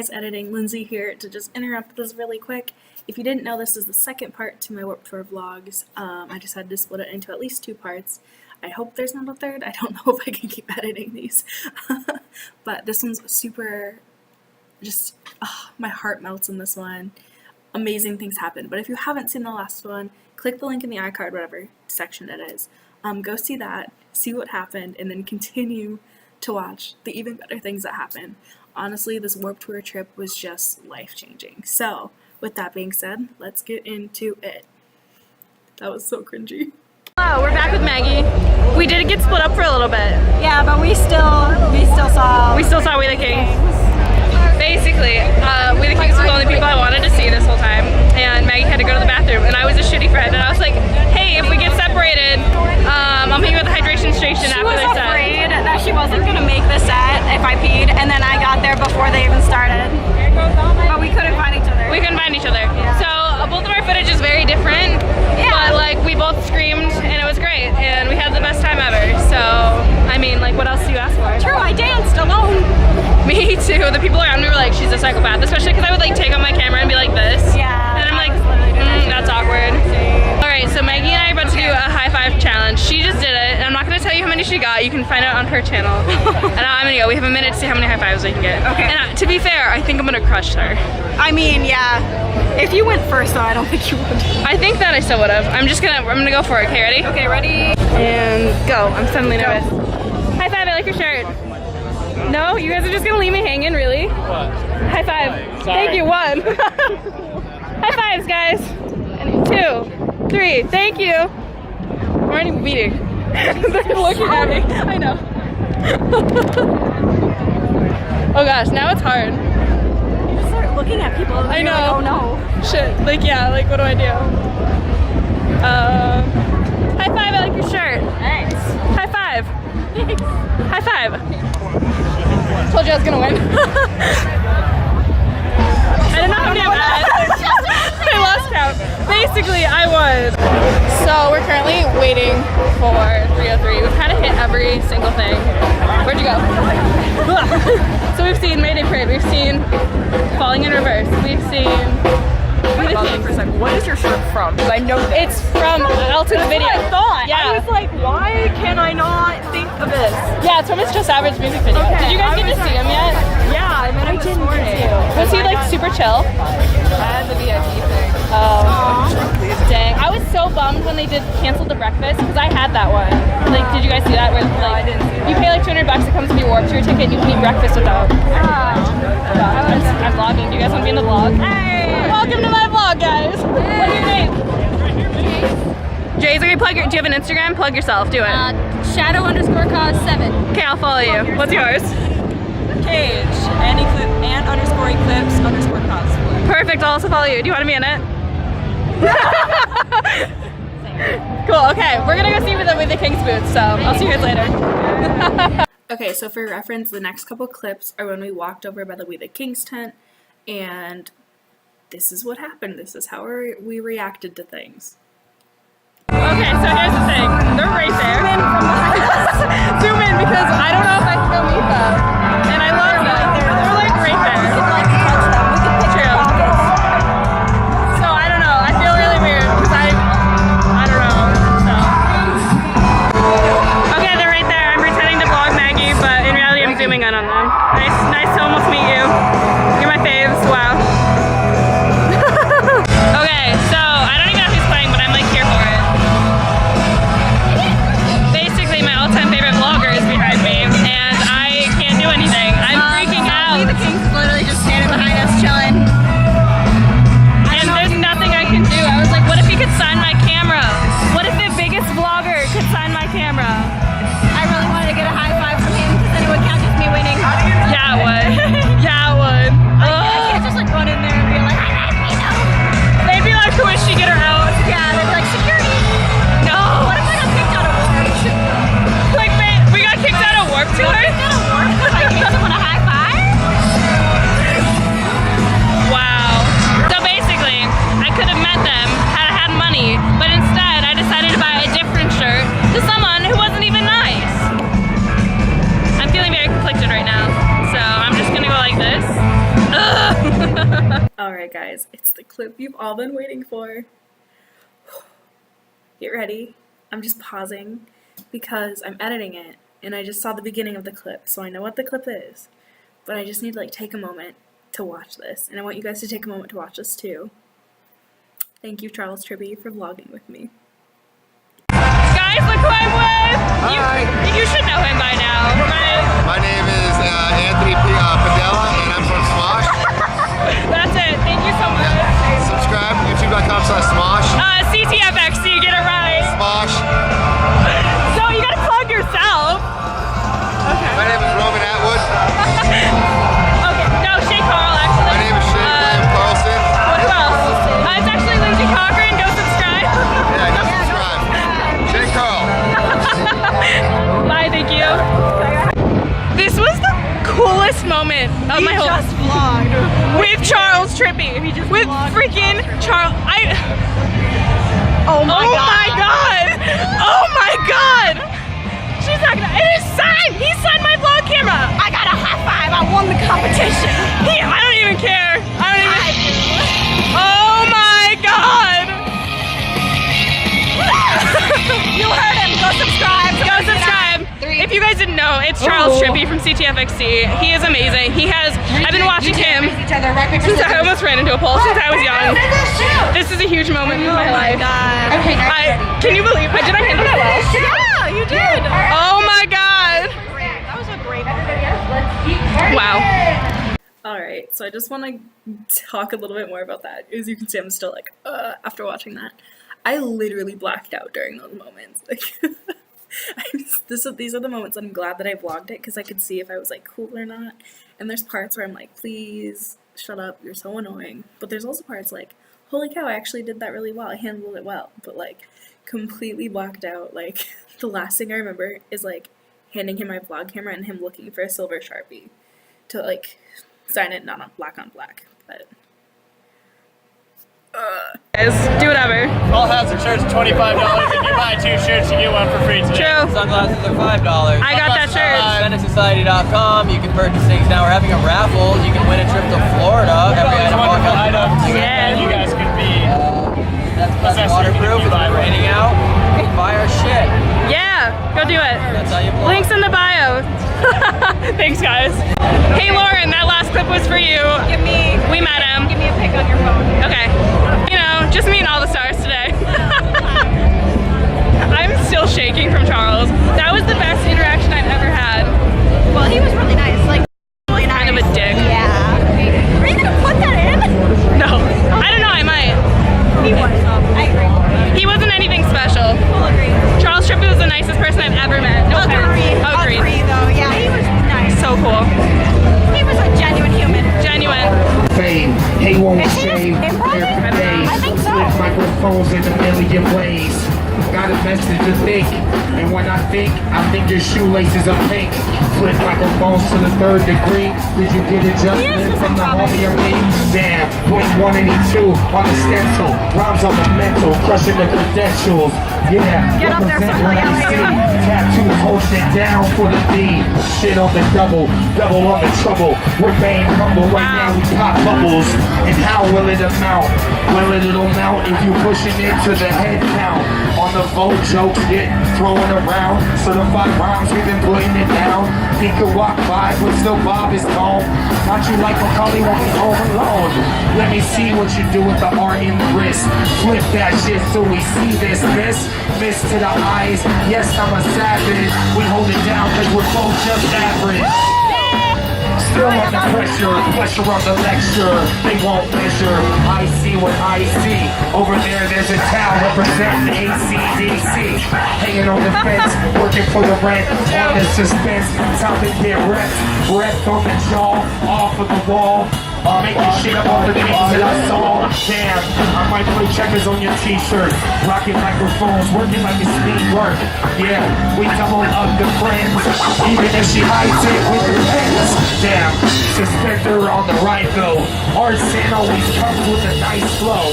guys, editing Lindsay here to just interrupt this really quick. If you didn't know, this is the second part to my Warped Tour vlogs. I decided to split it into at least 2 parts. I hope there's not a third. I don't know if I can keep editing these. But this one's super, just, my heart melts in this one. Amazing things happen. But if you haven't seen the last one, click the link in the iCard, whatever section it is. Go see that, see what happened, and then continue to watch the even better things that happen. Honestly, this Warped Tour trip was just life-changing. So, with that being said, let's get into it. That was so cringy. Hello, we're back with Maggie. We did get split up for a little bit. Yeah, but we still saw We the Kings. Basically, We the Kings were the only people I wanted to see this whole time, and Maggie had to go to the bathroom, and I was a shitty friend, and I was like, hey, if we get separated, I'll meet you at the hydration station after the set. She was afraid that she wasn't going to make the set if I peed, and then I got there before they even started. But we couldn't find each other. We couldn't find each other. Yeah. So both of our footage is very different, but like we both screamed, and it was great, and we had the best time ever. So, I mean, like, what else do you ask for? True, I danced alone. Me too. The people around me were like, she's a psychopath, especially because I would like take out my camera and be like this. Yeah. And I'm like, that's awkward. Alright, so Maggie and I are about to do a high five challenge. She just did it, and I'm not going to tell you how many she got. You can find out on her channel. And I'm going to go. We have a minute to see how many high fives we can get. Okay. And to be fair, I think I'm going to crush her. I mean, yeah. If you went first, though, I don't think you would. I think that I still would have. I'm gonna go for it. Okay, ready? Okay, ready? And go. I'm suddenly nervous. High five, I like your shirt. No? You guys are just gonna leave me hanging, really? What? High five. Thank you, 1. High fives, guys. And 2, 3, thank you. I'm already beating. They're looking at me. I know. Oh gosh, now it's hard. You start looking at people. I know. Like, oh no. Shit. Like, yeah, like, what do I do? High five, I like your shirt. Thanks. High five. High five. Told you I was gonna win. I didn't know how many I had. I lost count. Basically, I won. So we're currently waiting for 303. We've kind of hit every single thing. Where'd you go? So we've seen Mayday Parade. We've seen Falling in Reverse. We've seen. What is your shirt from? Because I know that. It's from Elton's video. That's what I thought. Yeah. I was like, why can I not think of this? Yeah, it's from his Just Average music video. Okay, Did you guys get to see him yet? Yeah, I met him this morning. Was he like super chill? I had the VIP thing. Oh, dang. I was so bummed when they canceled the breakfast because I had that one. Like, did you guys see that? Where like, I didn't see that. You pay like $200, it comes with your Warped Tour ticket, and you can eat breakfast without. I'm vlogging. Do you guys want to be in the vlog? Hey! Welcome to my vlog, guys. What's your name? Jay's. Okay, do you have an Instagram? Plug yourself. Do it. Shadow_cause7. Okay, I'll follow you. What's yours? Cage and _eclipse_cosplay. Perfect. I'll also follow you. Do you want to be in it? Cool. Okay, we're gonna go see with the Kings booth. So I'll see you guys later. Okay, so for reference, the next couple clips are when we walked over by the We the Kings tent, and this is what happened. This is how we reacted to things. Okay, so here's the thing. They're right there. Zoom in because I don't know if I can go meet them. And I love them. They're like right there. True. So I don't know. I feel really weird because I don't know. So. Okay, they're right there. I'm pretending to vlog Maggie, but in reality I'm zooming in on them. Nice to almost meet you. You're my faves. Wow. Okay, so I don't even know who's playing, but I'm like here for it. Basically, my all-time favorite vlogger is behind me, and I can't do anything. I'm freaking out. The Kings literally just standing behind us, chilling. And there's nothing I can do. I was like, what if he could sign my camera? What if the biggest vlogger could sign my camera? I really wanted to get a high five from him because then it would count as me winning. Yeah, Alright guys, it's the clip you've all been waiting for. Get ready. I'm just pausing because I'm editing it and I just saw the beginning of the clip, so I know what the clip is. But I just need to like take a moment to watch this, and I want you guys to take a moment to watch this too. Thank you, Charles Trippy, for vlogging with me. Guys, look who I'm with! You should know him by now, right? My name is Anthony Padella, and I'm from Smosh. That's it. Thank you so much. Subscribe, youtube.com/Smosh. CTFXC, get it right. Smosh. So you gotta plug yourself. Okay. My name is Roman Atwood. Okay. No, Shay Carl, actually. My name is Shane William Carlson. Who else? It's actually Lindsey Cochran. Go subscribe. Yeah, go subscribe. Shane Carl. Bye, thank you. This was the coolest moment of my whole. Just vlogged. With Charles Trippy. With freaking Charles. Oh my god! Oh my god! She's not gonna. It is signed! He signed my vlog camera! I got a high five. I won the competition. I don't even care. Oh my god! You heard him. Go subscribe. Go subscribe. If you guys didn't know, it's Charles Trippy from CTFXC. He is amazing. I've been watching him since I almost ran into a pole since I was young. This is a huge moment in my life. Okay, Can you believe? Did I handle that well? yeah, you did. Oh my god! That was a great. Wow. Alright, so I just want to talk a little bit more about that. As you can see, I'm still like, after watching that. I literally blacked out during those moments. Like, these are the moments I'm glad that I vlogged it, because I could see if I was like cool or not. And there's parts where I'm like, please shut up, you're so annoying. But there's also parts like, holy cow, I actually did that really well, I handled it well. But like, completely blacked out. Like, the last thing I remember is like handing him my vlog camera and him looking for a silver Sharpie to like sign it, not on black, but Guys, do whatever. All hats and shirts $25. If you buy 2 shirts, you get 1 for free today. True. Sunglasses are $5. I got that shirt. SunSociety.com. You can purchase things now. We're having a raffle. You can win a trip to Florida. Every item walk Wonderful up. items. Yeah. You guys could be. That's waterproof. It's raining out. You can buy our shit. Yeah, go do it. That's how you vlog. Links in the bio. Thanks, guys. Hey, Lauren, that last clip was for you. We met him. Give me a pic on your phone. Okay. You know, just me and all the stars today. I'm still shaking from Charles. That was the best interaction I've ever had. Well, he was really nice. Like, really nice. Kind of a dick. Yeah. Are you gonna put that in? No. I don't know, I might. He was. I agree. He wasn't anything special. We'll agree. Charles Trippy was the nicest person I've ever met. No offense. Agree. Agree, though. Yeah, he was nice. So cool. He was a genuine human. Genuine. Fame, he won't Is he shave improv? every day. I think so. With microphones in a million ways. Got a message to think, and when I think your shoelaces are pink. Flip microphones to the 3rd degree. Did you get adjustment from the homie of me? Damn, Blink 182 on the stencil. Rhymes on the mental, crushing the credentials. Yeah, Get up there, represent son. what I Yeah, see. Tattoos holding it down for the D. Shit on the double on the trouble. We're being humble right now, we pop bubbles. And how will it amount? Well, it'll mount if you pushing it to the head count. On the vote, jokes get thrown around. Certified rhymes, we've been putting it down. He could walk by, but still Bob is gone. Not you like Macaulay won't be home alone. Let me see what you do with the art in the wrist. Flip that shit so we see this. Miss to the eyes. Yes, I'm a savage. We hold it down cause we're both just average. Still under pressure on the lecture. They won't measure. I see what I see. Over there's a towel representing ACDC. Hanging on the fence, working for the rent. On the suspense, time to get reps. Breath on the jaw, off of the wall. Making shit up off the things that I saw. Damn, I might play checkers on your t-shirt. Rocking microphones, working like a speed work. Yeah, we double up the friends. Even if she hides it with her pants. Damn, suspender on the right though. Arson always comes with a nice flow.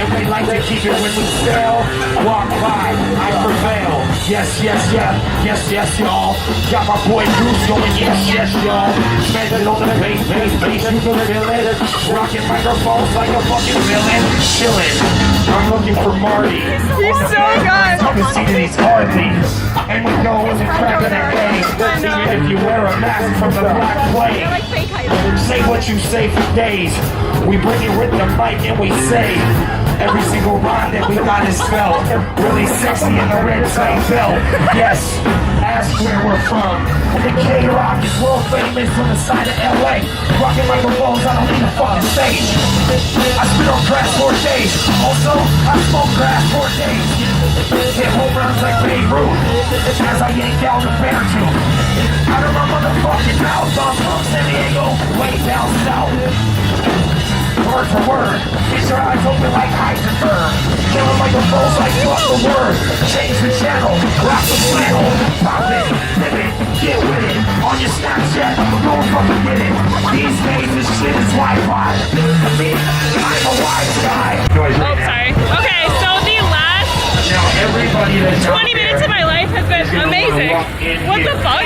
And we like to keep it when we sell. Walk by, I prevail. Yes, yes, yeah, yes, yes, y'all. Got my boy Bruce going, yes, yes, y'all. Spending on the bass, you can feel it. Rocking microphones like a fucking villain. Chillin', I'm looking for Marty. He's so good. Come and see these car thieves. And we go in the crack of the day. Even if you wear a mask from the Black Plague. Say what you say for days. We bring it with the mic and we say every single rhyme that we got is spelled. Really sexy in the red tape belt. Yes, ask where we're from. The K-Rock is world famous on the side of LA. Rocking microphones, I don't need a fucking stage. I spit on grass for days. Also, I smoke grass for days. Hit home runs like Babe Ruth as I yank out the bear tooth. Out of my motherfucking mouth, I'm from San Diego, way down south. Word for word, get your eyes open like Heisenberg. Killing microphones like fuck the word. Change the channel, rock the flannel. Pop it, flip it, get with it. On your Snapchat, don't fucking get it. These days this shit is Wi-Fi. I'm a wise guy. Oh, sorry. Okay, so the last Now everybody that's 20 minutes of my life has been amazing. What the fuck?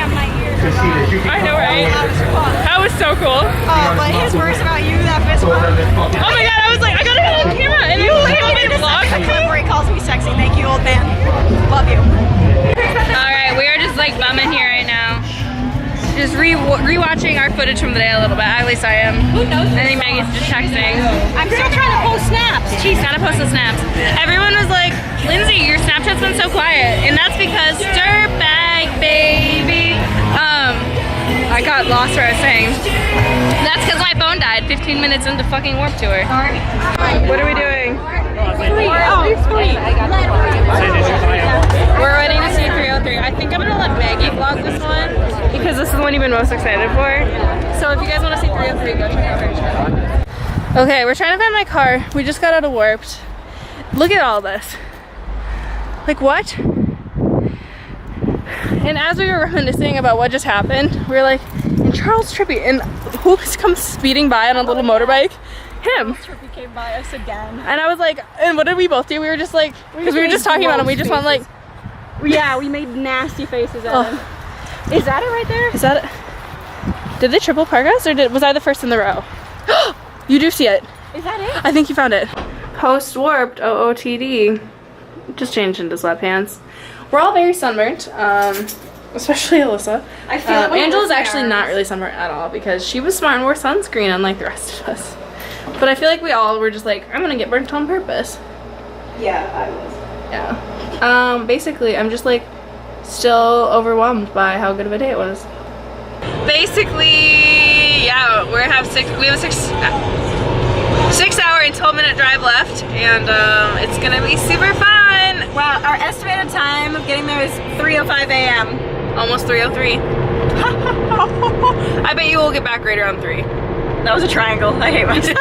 I know, right? That was so cool. But his words about you, that fist bump. Oh my god, I was like, I gotta get on camera and you made a vlog. Where he calls me sexy. Thank you, old man. Love you. Alright, we are just like bumming here right now. Just rewatching our footage from the day a little bit. At least I am. Who knows? I think Maggie's just texting. I'm still trying to post snaps. She's gotta post the snaps. Everyone was like, Lindsay, your Snapchat's been so quiet. And that's because dirtbag, baby. I got lost where I was saying. That's because my phone died 15 minutes into fucking Warped Tour. What are we doing? We're waiting to see 303. I think I'm gonna let Maggie vlog this one because this is the one you've been most excited for. So if you guys want to see 303, go check out her channel. Okay, we're trying to find my car. We just got out of Warped. Look at all this. Like what? And as we were reminiscing about what just happened, we were like, and Charles Trippy, and who comes speeding by on a little motorbike? Him. Charles Trippy came by us again. And I was like, and what did we both do? We were just like, because we were just talking about him, we just went like, Yeah, we made nasty faces at him. Is that it right there? Is that it? Did they triple park us, or was I the first in the row? You do see it. Is that it? I think you found it. Post Warped OOTD. Just changed into sweatpants. We're all very sunburnt, especially Alyssa. I feel like Angela's actually not really sunburnt at all because she was smart and wore sunscreen unlike the rest of us. But I feel like we all were just like, I'm gonna get burnt on purpose. Yeah, I was. Yeah. Basically, I'm just like still overwhelmed by how good of a day it was. Basically, yeah, we have a 6 hour and 12-minute drive left, and it's gonna be super fun. Wow, our estimated time of getting there is 3:05 a.m. Almost 3:03. I bet you will get back right around 3. That was a triangle. I hate myself.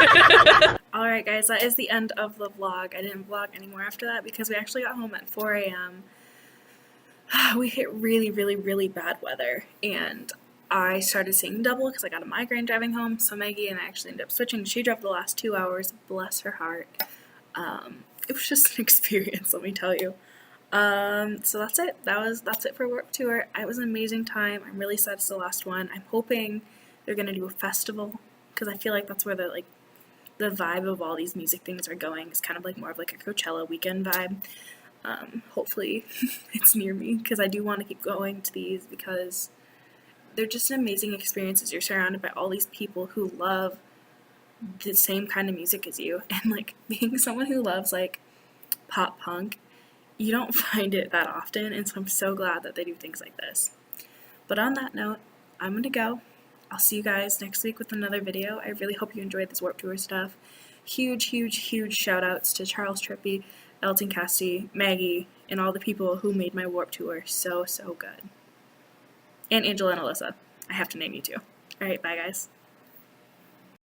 Alright guys, that is the end of the vlog. I didn't vlog anymore after that because we actually got home at 4 a.m. We hit really, really, really bad weather, and I started seeing double because I got a migraine driving home. So Maggie and I actually ended up switching. She drove the last 2 hours. Bless her heart. It was just an experience, let me tell you. So that's it. That's it for Warped Tour. It was an amazing time. I'm really sad it's the last one. I'm hoping they're gonna do a festival because I feel like that's where the vibe of all these music things are going. It's kind of like more of like a Coachella weekend vibe. Hopefully it's near me because I do want to keep going to these because they're just amazing experiences. You're surrounded by all these people who love the same kind of music as you, and like being someone who loves like pop punk, you don't find it that often, and so I'm so glad that they do things like this. But on that note, I'm gonna go. I'll see you guys next week with another video. I really hope you enjoyed this Warped Tour stuff. Huge, huge, huge shout outs to Charles Trippy, Elton Cassidy, Maggie, and all the people who made my Warped Tour so good. And Angela and Alyssa. I have to name you too. Alright, bye guys.